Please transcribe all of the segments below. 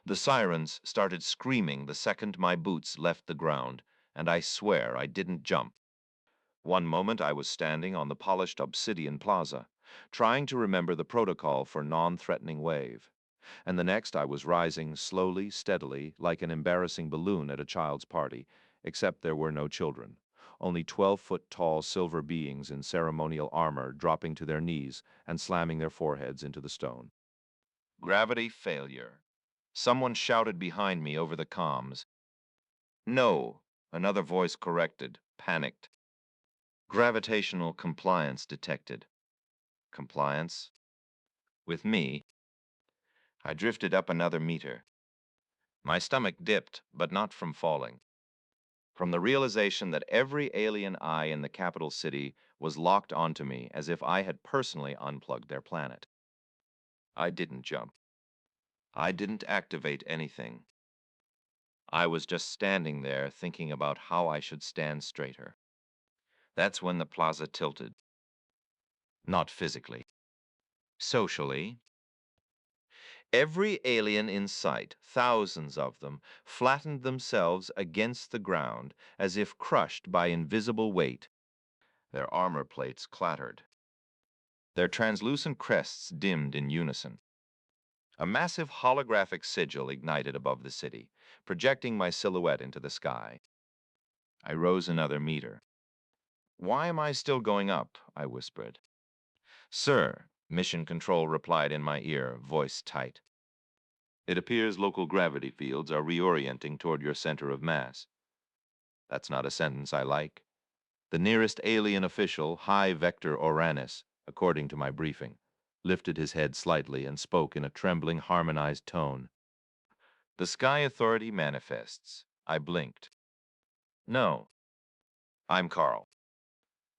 The sirens started screaming the second my boots left the ground, and I swear I didn't jump. One moment I was standing on the polished obsidian plaza, trying to remember the protocol for non-threatening wave, and the next I was rising slowly, steadily, like an embarrassing balloon at a child's party, except there were no children, only 12-foot-tall silver beings in ceremonial armor dropping to their knees and slamming their foreheads into the stone. Gravity failure. Someone shouted behind me over the comms. No, another voice corrected, panicked. Gravitational compliance detected. Compliance? With me? I drifted up another meter. My stomach dipped, but not from falling. From the realization that every alien eye in the capital city was locked onto me as if I had personally unplugged their planet. I didn't jump. I didn't activate anything. I was just standing there thinking about how I should stand straighter. That's when the plaza tilted. Not physically. Socially. Every alien in sight, thousands of them, flattened themselves against the ground as if crushed by invisible weight. Their armor plates clattered. Their translucent crests dimmed in unison. A massive holographic sigil ignited above the city, projecting my silhouette into the sky. I rose another meter. "Why am I still going up?" I whispered. "Sir," Mission Control replied in my ear, voice tight. "It appears local gravity fields are reorienting toward your center of mass." That's not a sentence I like. The nearest alien official, High Vector Oranis, according to my briefing, lifted his head slightly and spoke in a trembling, harmonized tone. "The Sky Authority manifests." I blinked. "No. I'm Carl.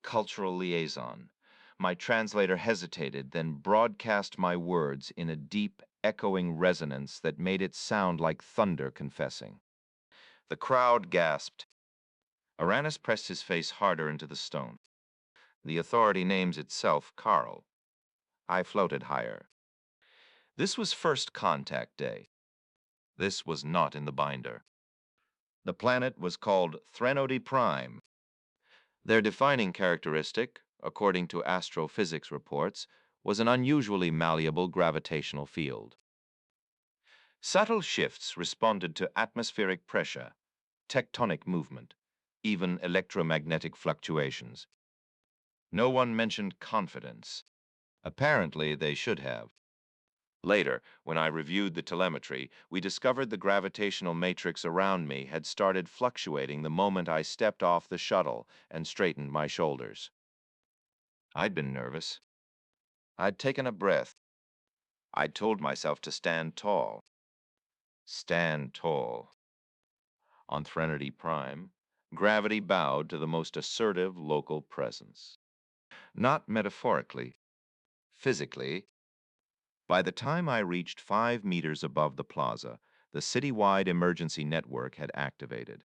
Cultural liaison." My translator hesitated, then broadcast my words in a deep, echoing resonance that made it sound like thunder confessing. The crowd gasped. Aranis pressed his face harder into the stone. "The authority names itself Carl." I floated higher. This was first contact day. This was not in the binder. The planet was called Threnody Prime. Their defining characteristic, according to astrophysics reports, was an unusually malleable gravitational field. Subtle shifts responded to atmospheric pressure, tectonic movement, even electromagnetic fluctuations. No one mentioned confidence. Apparently, they should have. Later, when I reviewed the telemetry, we discovered the gravitational matrix around me had started fluctuating the moment I stepped off the shuttle and straightened my shoulders. I'd been nervous. I'd taken a breath. I'd told myself to stand tall. Stand tall. On Threnody Prime, gravity bowed to the most assertive local presence. Not metaphorically, physically. By the time I reached 5 meters above the plaza, the citywide emergency network had activated.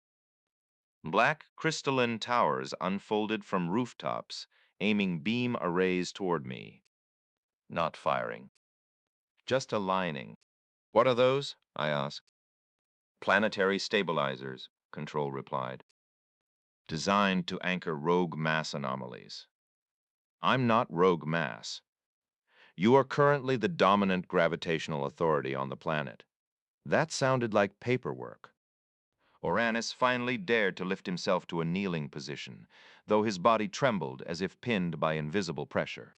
Black crystalline towers unfolded from rooftops, aiming beam arrays toward me. Not firing. Just aligning. "What are those?" I asked. "Planetary stabilizers," Control replied. "Designed to anchor rogue mass anomalies." I'm not rogue mass. You are currently the dominant gravitational authority on the planet. That sounded like paperwork. Oranis finally dared to lift himself to a kneeling position, though his body trembled as if pinned by invisible pressure.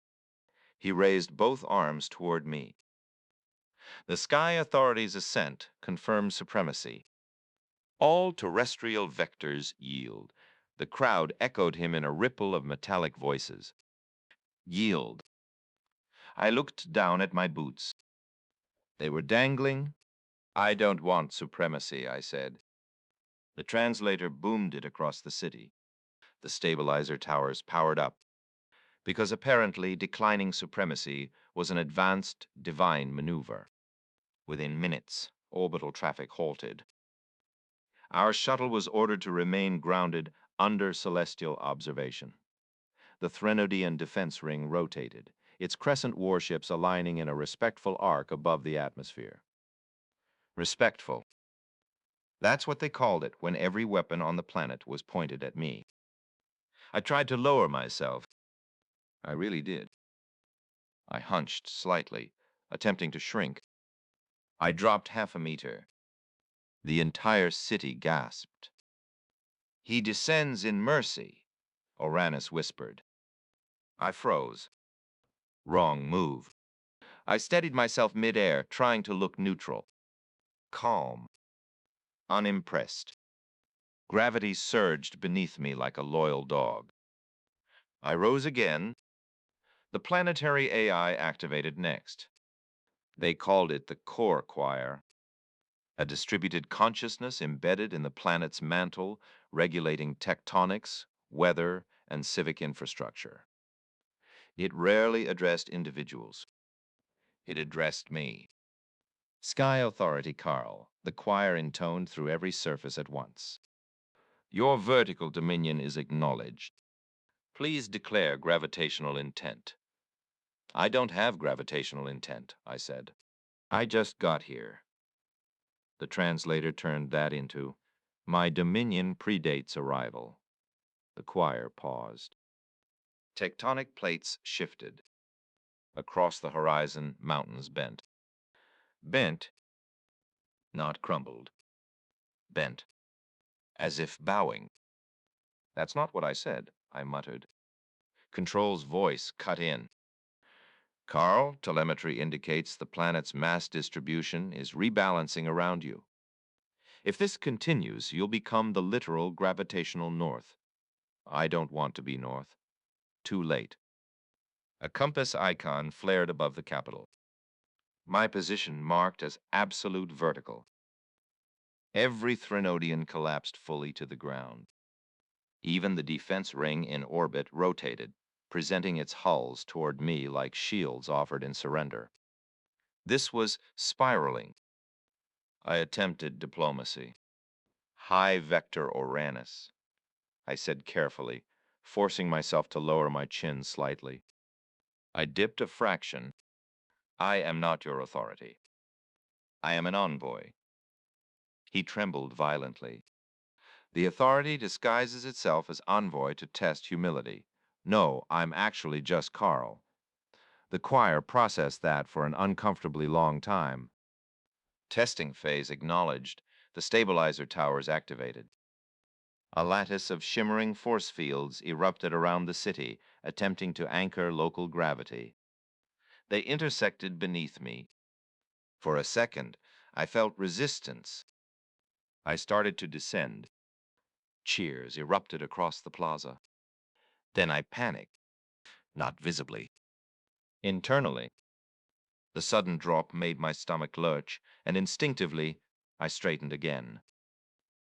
He raised both arms toward me. "The Sky Authority's ascent confirms supremacy. All terrestrial vectors yield." The crowd echoed him in a ripple of metallic voices. Yield. I looked down at my boots. They were dangling. "I don't want supremacy," I said. The translator boomed it across the city. The stabilizer towers powered up, because apparently declining supremacy was an advanced divine maneuver. Within minutes, orbital traffic halted. Our shuttle was ordered to remain grounded under celestial observation. The Threnodian defense ring rotated, its crescent warships aligning in a respectful arc above the atmosphere. Respectful. That's what they called it when every weapon on the planet was pointed at me. I tried to lower myself. I really did. I hunched slightly, attempting to shrink. I dropped half a meter. The entire city gasped. He descends in mercy, Oranus whispered. I froze. Wrong move. I steadied myself midair, trying to look neutral. Calm. Unimpressed. Gravity surged beneath me like a loyal dog. I rose again. The planetary AI activated next. They called it the core choir, a distributed consciousness embedded in the planet's mantle, regulating tectonics, weather, and civic infrastructure. It rarely addressed individuals. It addressed me. Sky Authority Carl, the choir intoned through every surface at once. Your vertical dominion is acknowledged. Please declare gravitational intent. I don't have gravitational intent, I said. I just got here. The translator turned that into, my dominion predates arrival. The choir paused. Tectonic plates shifted. Across the horizon, mountains bent. Bent, not crumbled. Bent, as if bowing. That's not what I said, I muttered. Control's voice cut in. Carl, telemetry indicates the planet's mass distribution is rebalancing around you. If this continues, you'll become the literal gravitational north. I don't want to be north. Too late. A compass icon flared above the capital. My position marked as absolute vertical. Every Threnodian collapsed fully to the ground. Even the defense ring in orbit rotated, presenting its hulls toward me like shields offered in surrender. This was spiraling. I attempted diplomacy. High vector Uranus, I said carefully, forcing myself to lower my chin slightly. I dipped a fraction. I am not your authority. I am an envoy. He trembled violently. The authority disguises itself as envoy to test humility. No, I'm actually just Carl. The choir processed that for an uncomfortably long time. Testing phase acknowledged. The stabilizer towers activated. A lattice of shimmering force fields erupted around the city, attempting to anchor local gravity. They intersected beneath me. For a second, I felt resistance. I started to descend. Cheers erupted across the plaza. Then I panicked, not visibly. Internally, the sudden drop made my stomach lurch, and instinctively, I straightened again.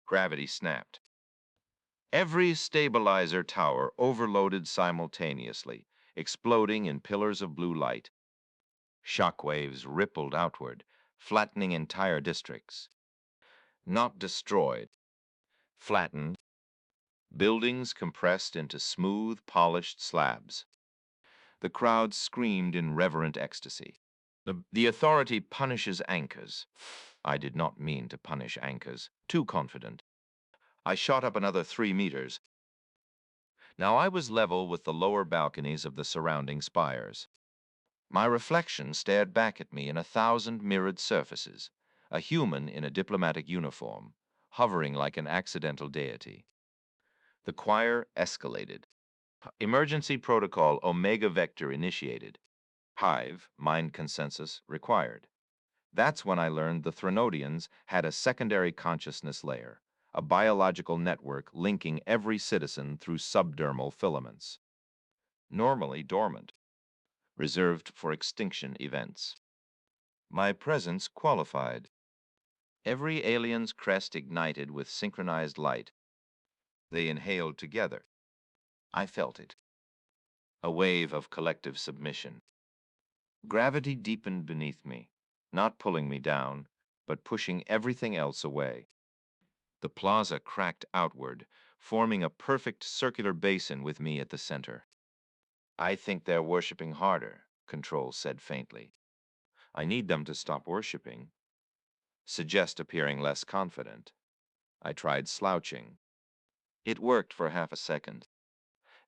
Gravity snapped. Every stabilizer tower overloaded simultaneously, exploding in pillars of blue light. Shockwaves rippled outward, flattening entire districts. Not destroyed, flattened, buildings compressed into smooth, polished slabs. The crowd screamed in reverent ecstasy. The authority punishes anchors. I did not mean to punish anchors. Too confident. I shot up another 3 meters. Now I was level with the lower balconies of the surrounding spires. My reflection stared back at me in 1,000 mirrored surfaces, a human in a diplomatic uniform, hovering like an accidental deity. The choir escalated. Emergency protocol Omega Vector initiated. Hive, mind consensus, required. That's when I learned the Threnodians had a secondary consciousness layer, a biological network linking every citizen through subdermal filaments. Normally dormant, reserved for extinction events. My presence qualified. Every alien's crest ignited with synchronized light. They inhaled together. I felt it. A wave of collective submission. Gravity deepened beneath me, not pulling me down, but pushing everything else away. The plaza cracked outward, forming a perfect circular basin with me at the center. I think they're worshiping harder, Control said faintly. I need them to stop worshiping. suggest appearing less confident. I tried slouching. It worked for half a second.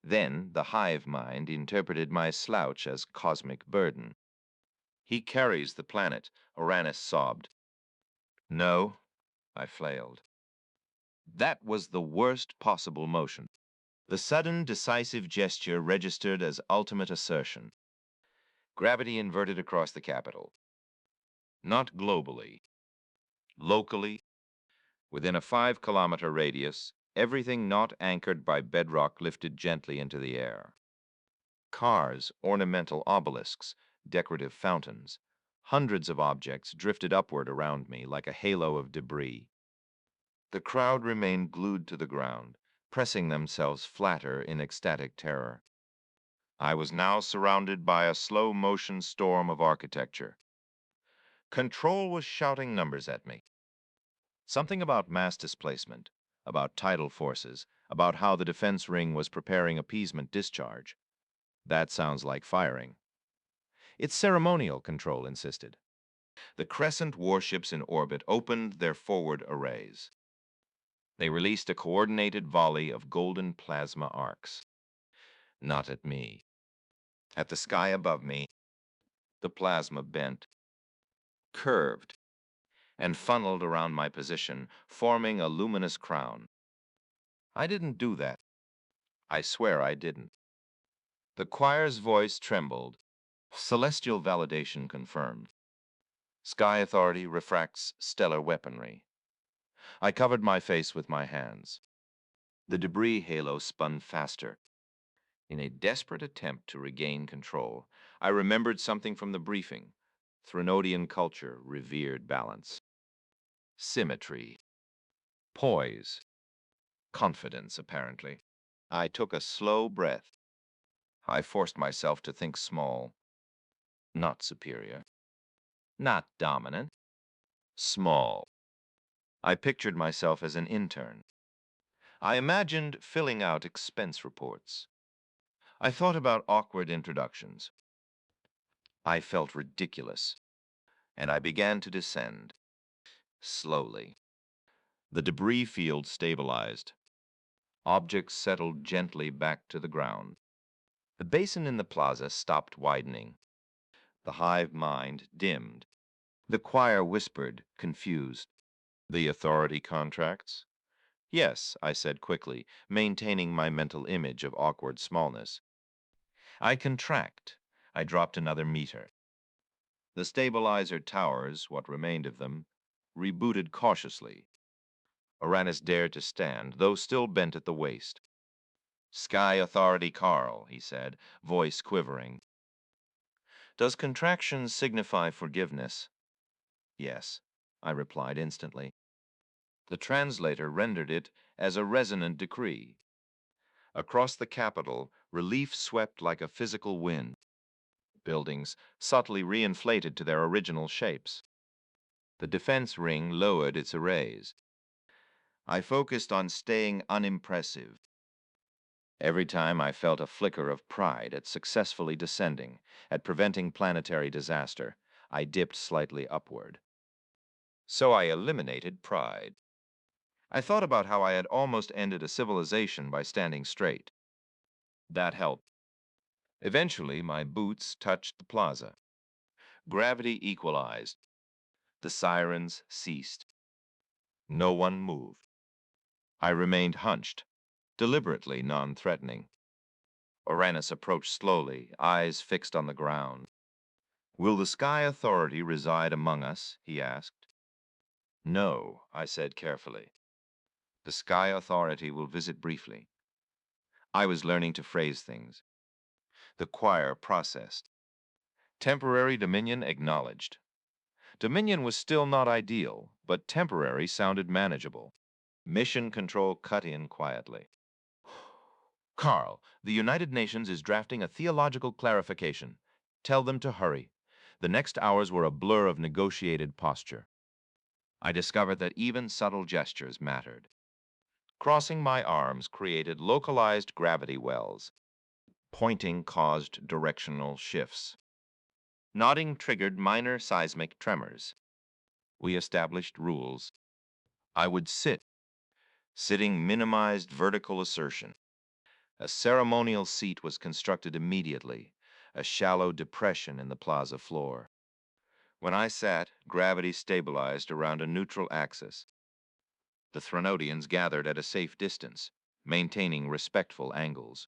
Then the hive mind interpreted my slouch as cosmic burden. He carries the planet, Uranus sobbed. No, I flailed. That was the worst possible motion. The sudden, decisive gesture registered as ultimate assertion. Gravity inverted across the capital. Not globally. Locally, within a 5-kilometer radius, everything not anchored by bedrock lifted gently into the air. Cars, ornamental obelisks, decorative fountains. Hundreds of objects drifted upward around me like a halo of debris. The crowd remained glued to the ground, pressing themselves flatter in ecstatic terror. I was now surrounded by a slow-motion storm of architecture. Control was shouting numbers at me. Something about mass displacement, about tidal forces, about how the defense ring was preparing appeasement discharge. That sounds like firing. It's ceremonial, Control insisted. The Crescent warships in orbit opened their forward arrays. They released a coordinated volley of golden plasma arcs. Not at me. At the sky above me, the plasma bent, curved, and funneled around my position, forming a luminous crown. I didn't do that. I swear I didn't. The choir's voice trembled. Celestial validation confirmed. Sky Authority refracts stellar weaponry. I covered my face with my hands. The debris halo spun faster. In a desperate attempt to regain control, I remembered something from the briefing. Threnodian culture revered balance. Symmetry. Poise. Confidence, apparently. I took a slow breath. I forced myself to think small. Not superior. Not dominant. Small. I pictured myself as an intern. I imagined filling out expense reports. I thought about awkward introductions. I felt ridiculous, and I began to descend. Slowly. The debris field stabilized. Objects settled gently back to the ground. The basin in the plaza stopped widening. The hive mind dimmed. The choir whispered, confused. The authority contracts? Yes, I said quickly, maintaining my mental image of awkward smallness. I contract. I dropped another meter. The stabilizer towers, what remained of them, rebooted cautiously. Uranus dared to stand, though still bent at the waist. Sky Authority Carl, he said, voice quivering. Does contraction signify forgiveness? Yes, I replied instantly. The translator rendered it as a resonant decree. Across the capital, relief swept like a physical wind. Buildings subtly reinflated to their original shapes. The defense ring lowered its arrays. I focused on staying unimpressive. Every time I felt a flicker of pride at successfully descending, at preventing planetary disaster, I dipped slightly upward. So I eliminated pride. I thought about how I had almost ended a civilization by standing straight. That helped. Eventually, my boots touched the plaza. Gravity equalized. The sirens ceased. No one moved. I remained hunched, deliberately non-threatening. Uranus approached slowly, eyes fixed on the ground. Will the Sky Authority reside among us? He asked. No, I said carefully. The Sky Authority will visit briefly. I was learning to phrase things. The choir processed. Temporary dominion acknowledged. Dominion was still not ideal, but temporary sounded manageable. Mission control cut in quietly. Carl, the United Nations is drafting a theological clarification. Tell them to hurry. The next hours were a blur of negotiated posture. I discovered that even subtle gestures mattered. Crossing my arms created localized gravity wells. Pointing caused directional shifts. Nodding triggered minor seismic tremors. We established rules. I would sit. Sitting minimized vertical assertion. A ceremonial seat was constructed immediately, a shallow depression in the plaza floor. When I sat, gravity stabilized around a neutral axis. The Threnodians gathered at a safe distance, maintaining respectful angles.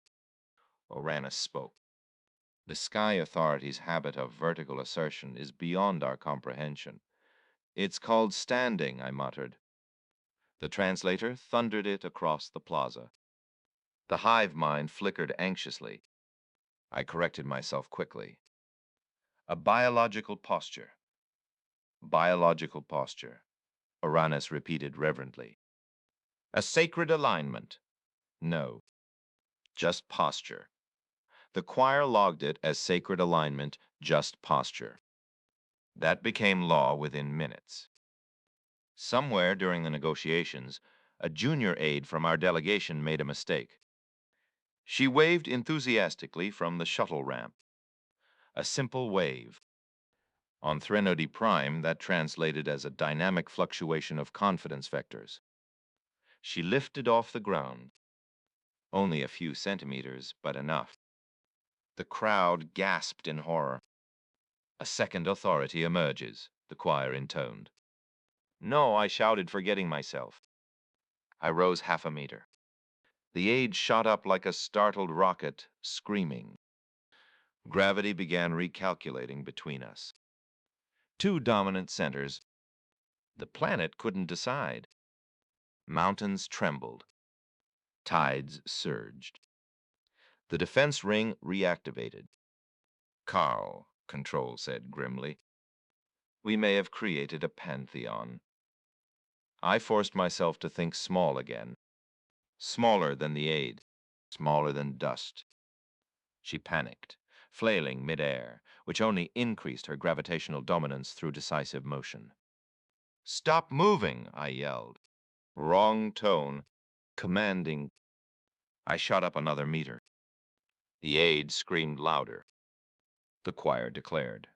Oranus spoke. The Sky Authority's habit of vertical assertion is beyond our comprehension. It's called standing, I muttered. The translator thundered it across the plaza. The hive mind flickered anxiously. I corrected myself quickly. A biological posture. Biological posture, Oranus repeated reverently. A sacred alignment. No, just posture. The choir logged it as sacred alignment, just posture. That became law within minutes. Somewhere during the negotiations, a junior aide from our delegation made a mistake. She waved enthusiastically from the shuttle ramp. A simple wave. On Threnody Prime, that translated as a dynamic fluctuation of confidence vectors. She lifted off the ground. Only a few centimeters, but enough. The crowd gasped in horror. A second authority emerges, the choir intoned. No, I shouted, forgetting myself. I rose half a meter. The aide shot up like a startled rocket, screaming. Gravity began recalculating between us. Two dominant centers. The planet couldn't decide. Mountains trembled. Tides surged. The defense ring reactivated. Carl, Control said grimly, we may have created a pantheon. I forced myself to think small again. Smaller than the aide. Smaller than dust. She panicked, flailing midair, which only increased her gravitational dominance through decisive motion. Stop moving, I yelled. Wrong tone. Commanding. I shot up another meter. The aide screamed louder. The choir declared.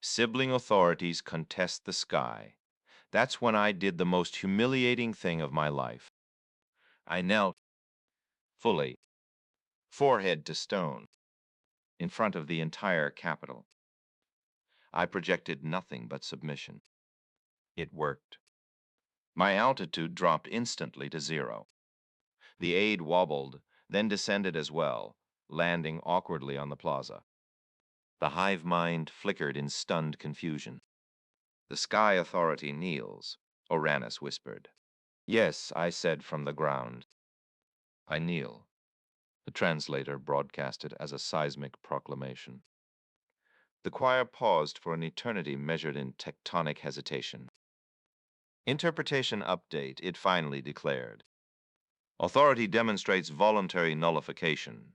Sibling authorities contest the sky. That's when I did the most humiliating thing of my life. I knelt fully, forehead to stone, in front of the entire Capitol. I projected nothing but submission. It worked. My altitude dropped instantly to 0. The aide wobbled, then descended as well, landing awkwardly on the plaza. The hive mind flickered in stunned confusion. The Sky Authority kneels, Oranus whispered. Yes, I said from the ground. I kneel. The translator broadcasted as a seismic proclamation. The choir paused for an eternity measured in tectonic hesitation. Interpretation update, it finally declared. Authority demonstrates voluntary nullification.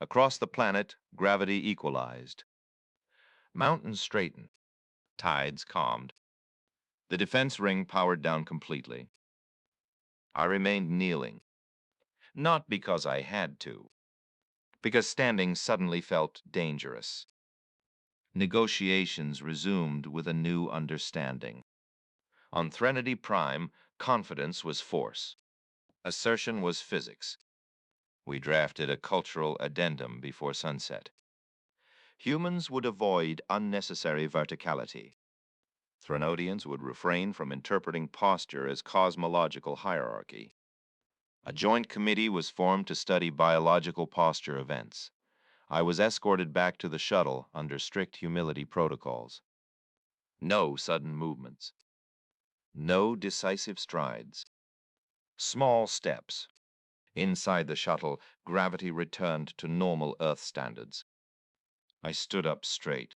Across the planet, gravity equalized. Mountains straightened. Tides calmed. The defense ring powered down completely. I remained kneeling. Not because I had to. Because standing suddenly felt dangerous. Negotiations resumed with a new understanding. On Threnody Prime, confidence was force. Assertion was physics. We drafted a cultural addendum before sunset. Humans would avoid unnecessary verticality. Threnodians would refrain from interpreting posture as cosmological hierarchy. A joint committee was formed to study biological posture events. I was escorted back to the shuttle under strict humility protocols. No sudden movements. No decisive strides. Small steps. Inside the shuttle, gravity returned to normal Earth standards. I stood up straight.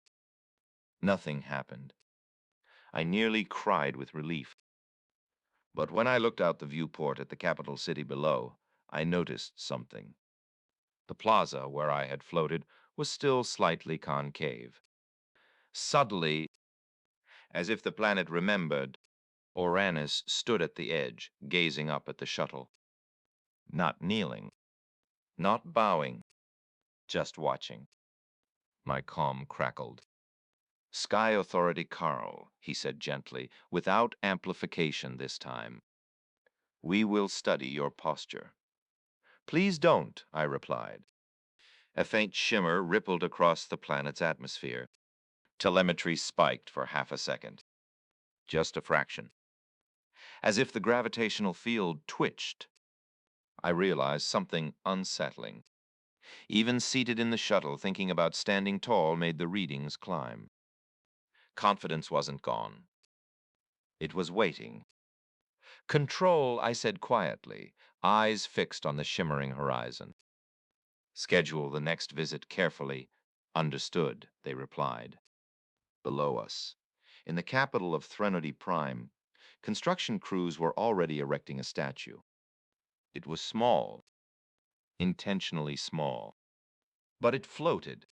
Nothing happened. I nearly cried with relief. But when I looked out the viewport at the capital city below, I noticed something. The plaza where I had floated was still slightly concave. Subtly, as if the planet remembered, Uranus stood at the edge, gazing up at the shuttle. Not kneeling, not bowing, just watching. My calm crackled. Sky Authority Carl, he said gently, without amplification this time. We will study your posture. Please don't, I replied. A faint shimmer rippled across the planet's atmosphere. Telemetry spiked for half a second. Just a fraction. As if the gravitational field twitched, I realized something unsettling. Even seated in the shuttle, thinking about standing tall made the readings climb. Confidence wasn't gone. It was waiting. Control, I said quietly, eyes fixed on the shimmering horizon. Schedule the next visit carefully. Understood, they replied. Below us, in the capital of Threnody Prime, construction crews were already erecting a statue. It was small, intentionally small, but it floated,